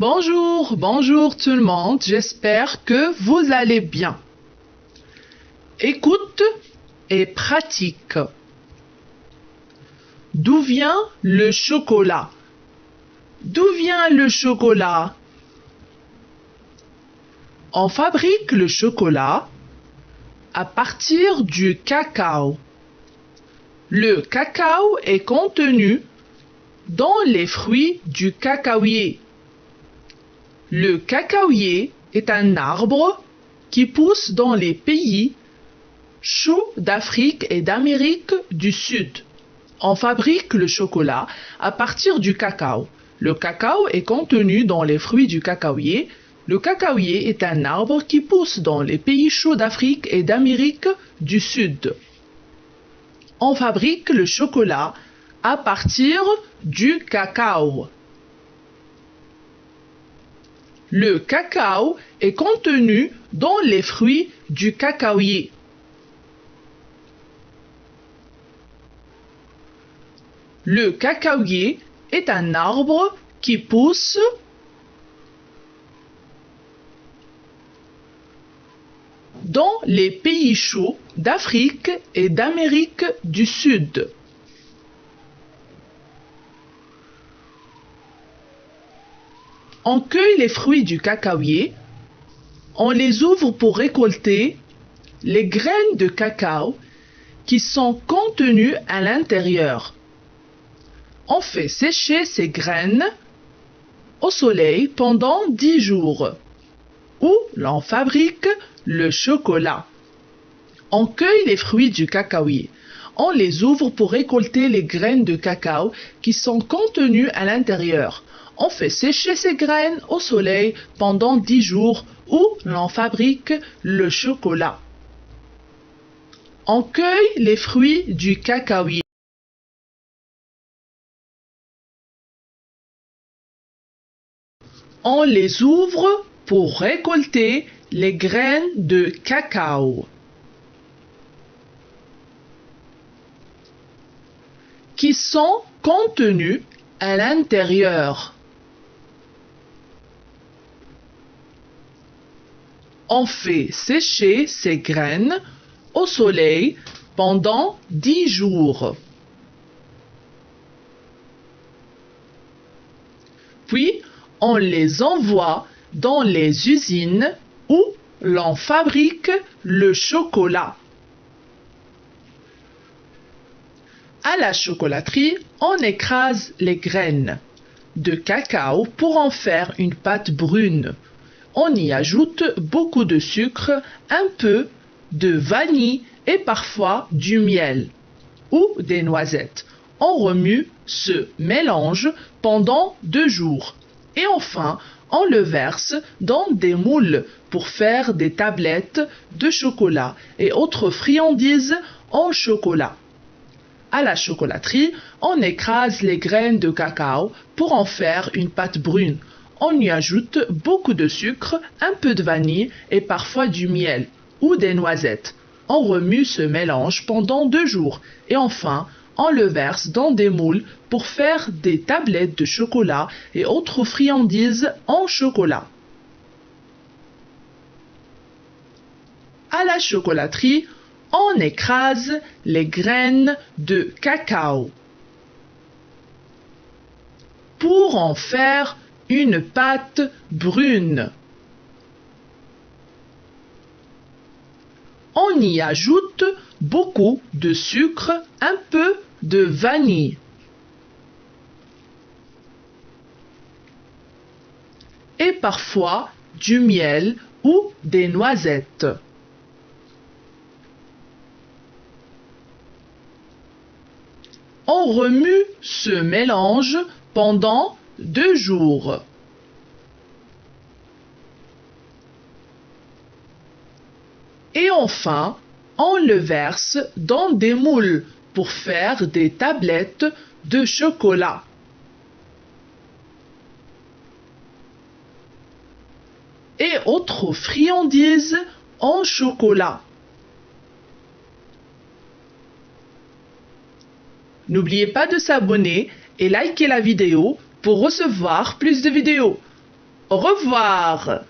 Bonjour tout le monde, j'espère que vous allez bien. Écoute et pratique. D'où vient le chocolat? D'où vient le chocolat? On fabrique le chocolat à partir du cacao. Le cacao est contenu dans les fruits du cacaoyer. Le cacaoyer est un arbre qui pousse dans les pays chauds d'Afrique et d'Amérique du Sud. On fabrique le chocolat à partir du cacao. Le cacao est contenu dans les fruits du cacaoyer. Le cacaoyer est un arbre qui pousse dans les pays chauds d'Afrique et d'Amérique du Sud. On fabrique le chocolat à partir du cacao. Le cacao est contenu dans les fruits du cacaoyer. Le cacaoyer est un arbre qui pousse dans les pays chauds d'Afrique et d'Amérique du Sud. On cueille les fruits du cacaoyer, on les ouvre pour récolter les graines de cacao qui sont contenues à l'intérieur. On fait sécher ces graines au soleil pendant 10 jours, où l'on fabrique le chocolat. On cueille les fruits du cacaoyer, on les ouvre pour récolter les graines de cacao qui sont contenues à l'intérieur. On fait sécher ces graines au soleil pendant 10 jours où l'on fabrique le chocolat. On cueille les fruits du cacaoyer. On les ouvre pour récolter les graines de cacao qui sont contenues à l'intérieur. On fait sécher ces graines au soleil pendant 10 jours. Puis, on les envoie dans les usines où l'on fabrique le chocolat. À la chocolaterie, on écrase les graines de cacao pour en faire une pâte brune. On y ajoute beaucoup de sucre, un peu de vanille et parfois du miel ou des noisettes. On remue ce mélange pendant 2 jours. Et enfin, on le verse dans des moules pour faire des tablettes de chocolat et autres friandises en chocolat. À la chocolaterie, on écrase les graines de cacao pour en faire une pâte brune. On y ajoute beaucoup de sucre, un peu de vanille et parfois du miel ou des noisettes. On remue ce mélange pendant 2 jours et enfin, on le verse dans des moules pour faire des tablettes de chocolat et autres friandises en chocolat. À la chocolaterie, on écrase les graines de cacao pour en faire une pâte brune. On y ajoute beaucoup de sucre, un peu de vanille et parfois du miel ou des noisettes. On remue ce mélange pendant 2 jours. Et enfin, on le verse dans des moules pour faire des tablettes de chocolat. Et autres friandises en chocolat. N'oubliez pas de s'abonner et liker la vidéo pour recevoir plus de vidéos. Au revoir.